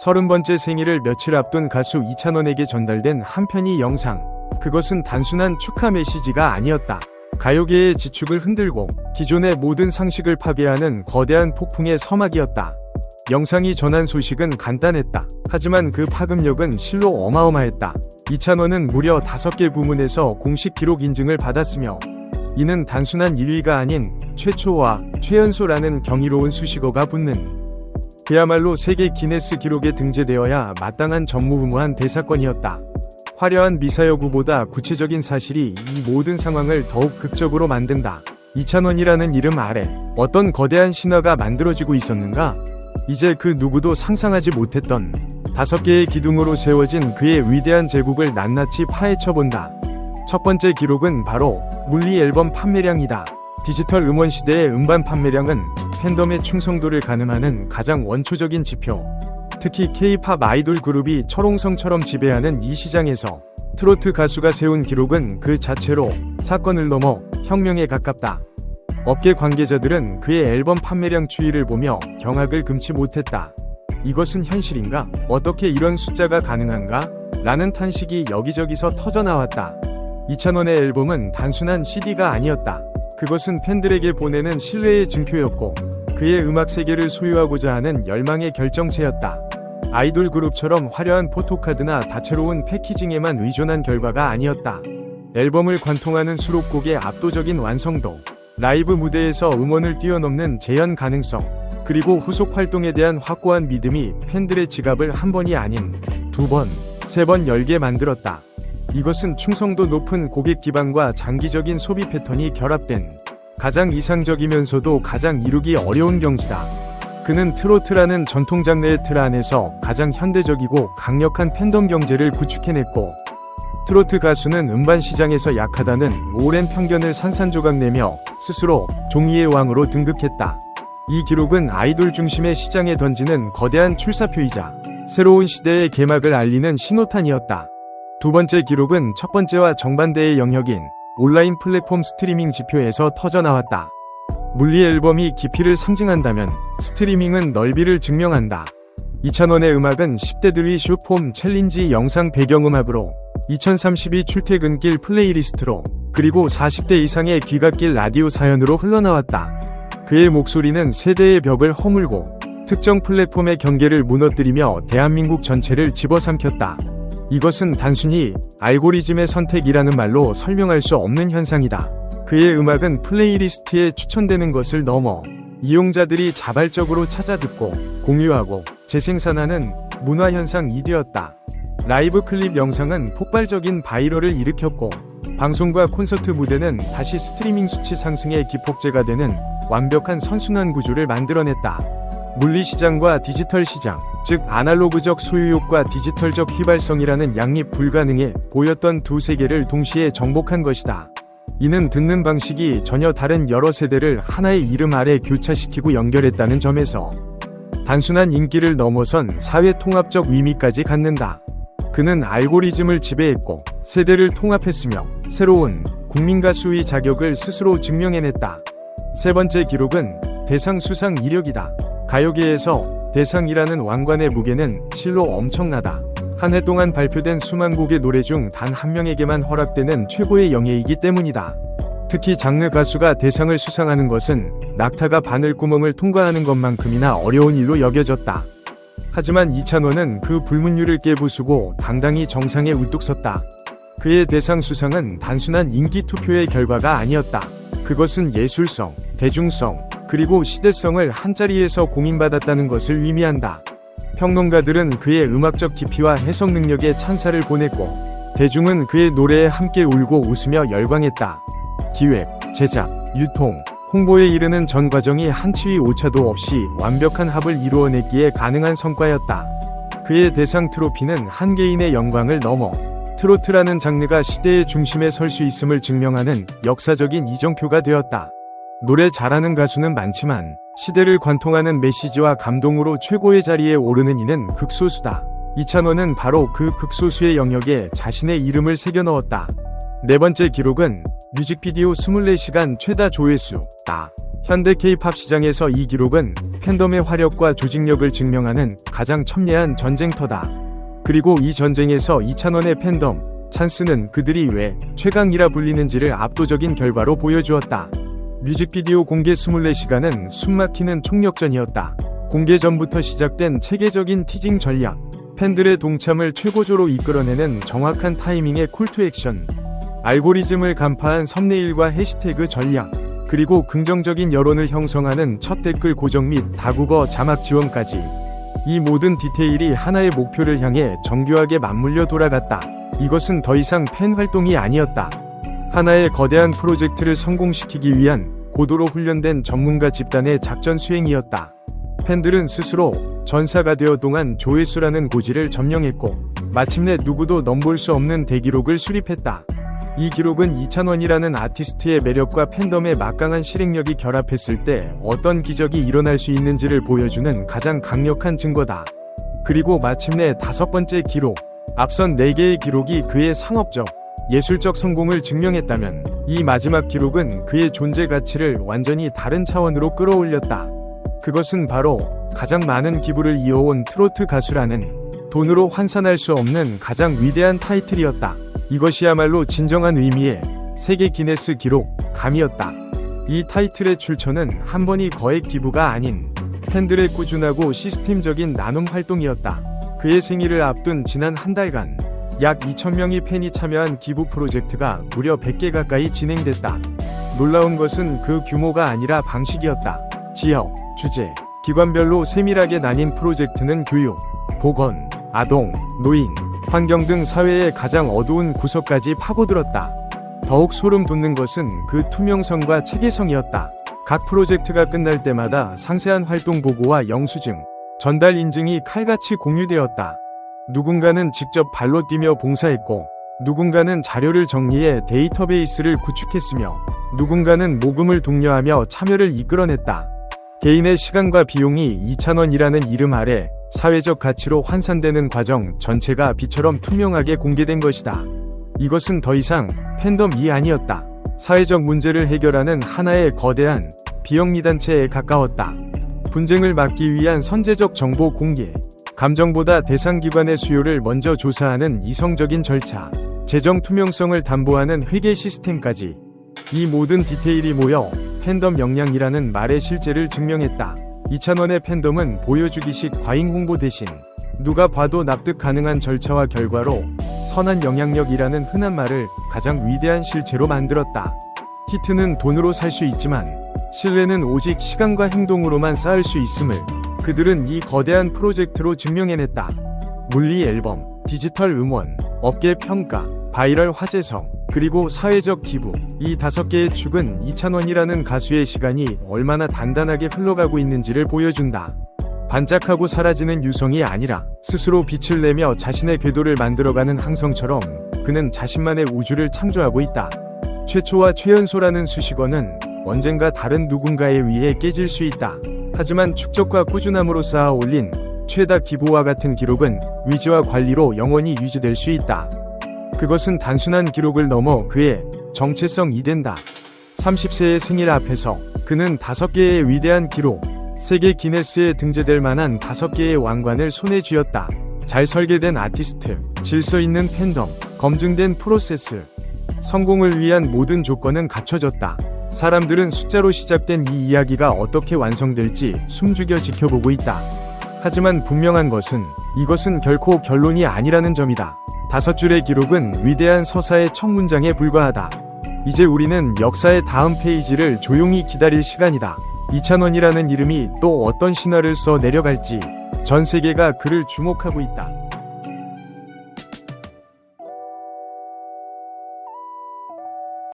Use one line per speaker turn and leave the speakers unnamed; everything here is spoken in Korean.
30번째 생일을 며칠 앞둔 가수 이찬원에게 전달된 한 편의 영상. 그것은 단순한 축하 메시지가 아니었다. 가요계의 지축을 흔들고 기존의 모든 상식을 파괴하는 거대한 폭풍의 서막이었다. 영상이 전한 소식은 간단했다. 하지만 그 파급력은 실로 어마어마했다. 이찬원은 무려 5개 부문에서 공식 기록 인증을 받았으며, 이는 단순한 1위가 아닌 최초와 최연소라는 경이로운 수식어가 붙는, 그야말로 세계 기네스 기록에 등재되어야 마땅한 전무후무한 대사건이었다. 화려한 미사여구보다 구체적인 사실이 이 모든 상황을 더욱 극적으로 만든다. 이찬원이라는 이름 아래 어떤 거대한 신화가 만들어지고 있었는가? 이제 그 누구도 상상하지 못했던 5개의 기둥으로 세워진 그의 위대한 제국을 낱낱이 파헤쳐본다. 첫 번째 기록은 바로 물리 앨범 판매량이다. 디지털 음원 시대의 음반 판매량은 팬덤의 충성도를 가늠하는 가장 원초적인 지표. 특히 K-팝 아이돌 그룹이 철옹성처럼 지배하는 이 시장에서 트로트 가수가 세운 기록은 그 자체로 사건을 넘어 혁명에 가깝다. 업계 관계자들은 그의 앨범 판매량 추이를 보며 경악을 금치 못했다. 이것은 현실인가? 어떻게 이런 숫자가 가능한가? 라는 탄식이 여기저기서 터져나왔다. 이찬원의 앨범은 단순한 CD가 아니었다. 그것은 팬들에게 보내는 신뢰의 증표였고, 그의 음악 세계를 소유하고자 하는 열망의 결정체였다. 아이돌 그룹처럼 화려한 포토카드나 다채로운 패키징에만 의존한 결과가 아니었다. 앨범을 관통하는 수록곡의 압도적인 완성도, 라이브 무대에서 음원을 뛰어넘는 재현 가능성, 그리고 후속 활동에 대한 확고한 믿음이 팬들의 지갑을 한 번이 아닌 2번, 3번 열게 만들었다. 이것은 충성도 높은 고객 기반과 장기적인 소비 패턴이 결합된 가장 이상적이면서도 가장 이루기 어려운 경지다. 그는 트로트라는 전통 장르의 틀 안에서 가장 현대적이고 강력한 팬덤 경제를 구축해냈고, 트로트 가수는 음반 시장에서 약하다는 오랜 편견을 산산조각내며 스스로 종이의 왕으로 등극했다. 이 기록은 아이돌 중심의 시장에 던지는 거대한 출사표이자 새로운 시대의 개막을 알리는 신호탄이었다. 두 번째 기록은 첫 번째와 정반대의 영역인 온라인 플랫폼 스트리밍 지표에서 터져나왔다. 물리 앨범이 깊이를 상징한다면 스트리밍은 넓이를 증명한다. 이찬원의 음악은 10대들의 숏폼 챌린지 영상 배경음악으로, 2032 출퇴근길 플레이리스트로, 그리고 40대 이상의 귀갓길 라디오 사연으로 흘러나왔다. 그의 목소리는 세대의 벽을 허물고 특정 플랫폼의 경계를 무너뜨리며 대한민국 전체를 집어삼켰다. 이것은 단순히 알고리즘의 선택이라는 말로 설명할 수 없는 현상이다. 그의 음악은 플레이리스트에 추천되는 것을 넘어 이용자들이 자발적으로 찾아듣고 공유하고 재생산하는 문화현상이 되었다. 라이브 클립 영상은 폭발적인 바이럴을 일으켰고, 방송과 콘서트 무대는 다시 스트리밍 수치 상승의 기폭제가 되는 완벽한 선순환 구조를 만들어냈다. 물리시장과 디지털 시장, 즉 아날로그적 소유욕과 디지털적 휘발성이라는 양립 불가능해 보였던 두 세계를 동시에 정복한 것이다. 이는 듣는 방식이 전혀 다른 여러 세대를 하나의 이름 아래 교차시키고 연결했다는 점에서 단순한 인기를 넘어선 사회 통합적 의미까지 갖는다. 그는 알고리즘을 지배했고 세대를 통합했으며 새로운 국민가수의 자격을 스스로 증명해냈다. 세 번째 기록은 대상 수상 이력이다. 가요계에서 대상이라는 왕관의 무게는 실로 엄청나다. 한 해 동안 발표된 수만 곡의 노래 중 단 한 명에게만 허락되는 최고의 영예이기 때문이다. 특히 장르 가수가 대상을 수상하는 것은 낙타가 바늘구멍을 통과하는 것만큼이나 어려운 일로 여겨졌다. 하지만 이찬원은 그 불문율을 깨부수고 당당히 정상에 우뚝 섰다. 그의 대상 수상은 단순한 인기 투표의 결과가 아니었다. 그것은 예술성, 대중성, 그리고 시대성을 한자리에서 공인받았다는 것을 의미한다. 평론가들은 그의 음악적 깊이와 해석 능력에 찬사를 보냈고, 대중은 그의 노래에 함께 울고 웃으며 열광했다. 기획, 제작, 유통, 홍보에 이르는 전 과정이 한치의 오차도 없이 완벽한 합을 이루어냈기에 가능한 성과였다. 그의 대상 트로피는 한 개인의 영광을 넘어 트로트라는 장르가 시대의 중심에 설 수 있음을 증명하는 역사적인 이정표가 되었다. 노래 잘하는 가수는 많지만 시대를 관통하는 메시지와 감동으로 최고의 자리에 오르는 이는 극소수다. 이찬원은 바로 그 극소수의 영역에 자신의 이름을 새겨 넣었다. 네 번째 기록은 뮤직비디오 24시간 최다 조회수다. 현대 K-팝 시장에서 이 기록은 팬덤의 화력과 조직력을 증명하는 가장 첨예한 전쟁터다. 그리고 이 전쟁에서 이찬원의 팬덤, 찬스는 그들이 왜 최강이라 불리는지를 압도적인 결과로 보여주었다. 뮤직비디오 공개 24시간은 숨막히는 총력전이었다. 공개 전부터 시작된 체계적인 티징 전략, 팬들의 동참을 최고조로 이끌어내는 정확한 타이밍의 콜투액션, 알고리즘을 간파한 썸네일과 해시태그 전략, 그리고 긍정적인 여론을 형성하는 첫 댓글 고정 및 다국어 자막 지원까지, 이 모든 디테일이 하나의 목표를 향해 정교하게 맞물려 돌아갔다. 이것은 더 이상 팬 활동이 아니었다. 하나의 거대한 프로젝트를 성공시키기 위한 고도로 훈련된 전문가 집단의 작전 수행이었다. 팬들은 스스로 전사가 되어 동안 조회수라는 고지를 점령했고, 마침내 누구도 넘볼 수 없는 대기록을 수립했다. 이 기록은 이찬원이라는 아티스트의 매력과 팬덤의 막강한 실행력이 결합했을 때 어떤 기적이 일어날 수 있는지를 보여주는 가장 강력한 증거다. 그리고 마침내 다섯 번째 기록, 앞선 4개의 기록이 그의 상업적, 예술적 성공을 증명했다면, 이 마지막 기록은 그의 존재 가치를 완전히 다른 차원으로 끌어올렸다. 그것은 바로 가장 많은 기부를 이어온 트로트 가수라는, 돈으로 환산할 수 없는 가장 위대한 타이틀이었다. 이것이야말로 진정한 의미의 세계 기네스 기록 감이었다. 이 타이틀의 출처는 한 번의 거액 기부가 아닌 팬들의 꾸준하고 시스템적인 나눔 활동이었다. 그의 생일을 앞둔 지난 한 달간 약 2,000명의 팬이 참여한 기부 프로젝트가 무려 100개 가까이 진행됐다. 놀라운 것은 그 규모가 아니라 방식이었다. 지역, 주제, 기관별로 세밀하게 나뉜 프로젝트는 교육, 보건, 아동, 노인, 환경 등 사회의 가장 어두운 구석까지 파고들었다. 더욱 소름 돋는 것은 그 투명성과 체계성이었다. 각 프로젝트가 끝날 때마다 상세한 활동 보고와 영수증, 전달 인증이 칼같이 공유되었다. 누군가는 직접 발로 뛰며 봉사했고, 누군가는 자료를 정리해 데이터베이스를 구축했으며, 누군가는 모금을 독려하며 참여를 이끌어냈다. 개인의 시간과 비용이 이찬원이라는 이름 아래 사회적 가치로 환산되는 과정 전체가 비처럼 투명하게 공개된 것이다. 이것은 더 이상 팬덤이 아니었다. 사회적 문제를 해결하는 하나의 거대한 비영리단체에 가까웠다. 분쟁을 막기 위한 선제적 정보 공개, 감정보다 대상기관의 수요를 먼저 조사하는 이성적인 절차, 재정 투명성을 담보하는 회계 시스템까지, 이 모든 디테일이 모여 팬덤 역량이라는 말의 실제를 증명했다. 이찬원의 팬덤은 보여주기식 과잉 홍보 대신 누가 봐도 납득 가능한 절차와 결과로 선한 영향력이라는 흔한 말을 가장 위대한 실체로 만들었다. 히트는 돈으로 살 수 있지만 신뢰는 오직 시간과 행동으로만 쌓을 수 있음을 그들은 이 거대한 프로젝트로 증명해냈다. 물리 앨범, 디지털 음원, 업계 평가, 바이럴 화제성, 그리고 사회적 기부, 이 5개의 축은 이찬원이라는 가수의 시간이 얼마나 단단하게 흘러가고 있는지를 보여준다. 반짝하고 사라지는 유성이 아니라 스스로 빛을 내며 자신의 궤도를 만들어가는 항성처럼 그는 자신만의 우주를 창조하고 있다. 최초와 최연소라는 수식어는 언젠가 다른 누군가에 의해 깨질 수 있다. 하지만 축적과 꾸준함으로 쌓아 올린 최다 기부와 같은 기록은 위지와 관리로 영원히 유지될 수 있다. 그것은 단순한 기록을 넘어 그의 정체성이 된다. 30세의 생일 앞에서 그는 5개의 위대한 기록, 세계 기네스에 등재될 만한 5개의 왕관을 손에 쥐었다. 잘 설계된 아티스트, 질서 있는 팬덤, 검증된 프로세스, 성공을 위한 모든 조건은 갖춰졌다. 사람들은 숫자로 시작된 이 이야기가 어떻게 완성될지 숨죽여 지켜보고 있다. 하지만 분명한 것은 이것은 결코 결론이 아니라는 점이다. 5줄의 기록은 위대한 서사의 첫 문장에 불과하다. 이제 우리는 역사의 다음 페이지를 조용히 기다릴 시간이다. 이찬원이라는 이름이 또 어떤 신화를 써 내려갈지 전 세계가 그를 주목하고 있다.